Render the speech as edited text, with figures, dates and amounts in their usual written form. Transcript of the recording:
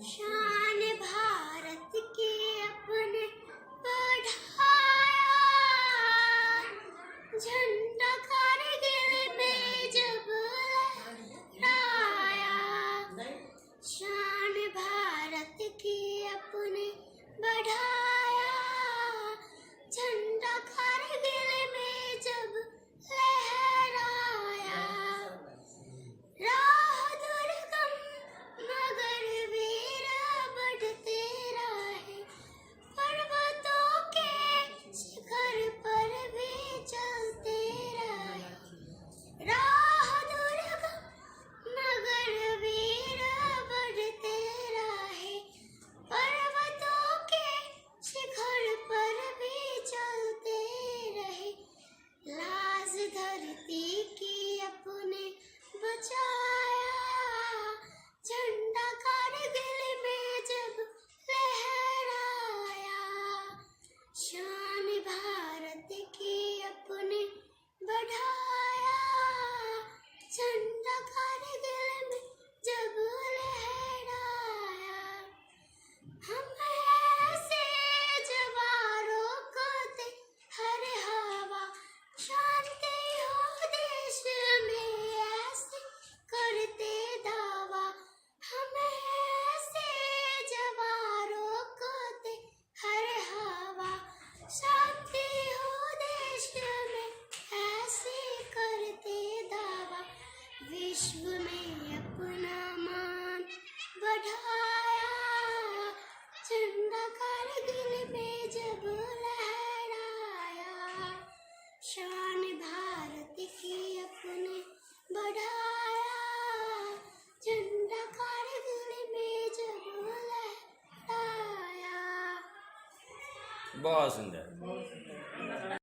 शान भारत की अपने बढ़ाया, झंडा कारगिल में जब लहराया। शान भारत की अपने बढ़ाया, झंडा कारगिल में जब लहराया। राह दुर्गम मगर वीर बढ़ते रहे, पर्वतों के शिखर पर भी चलते रहे। राह दुर्गम मगर वीर बढ़ते रहे, पर्वतों के शिखर पर भी चलते रहे। लाज धरती की अपने बचाया, झंडा कारगिल में जब लहराया। शान भारत की अपने बढ़ाया, झंडा कारगिल में जब लहराया। हम ऐसे जवानों को थे हर हवा, शांति हो देश में ऐसे करते दावा। हम ऐसे जवानों को थे हर हवा, शांति हो देश में ऐसे करते दावा। विश्व में अपना मान बढ़ाया, झंडा कारगिल में जब लहराया। शान भारत की अपने बढ़ाया, झंडा कारगिल में जब लहराया। बहुत सुंदर।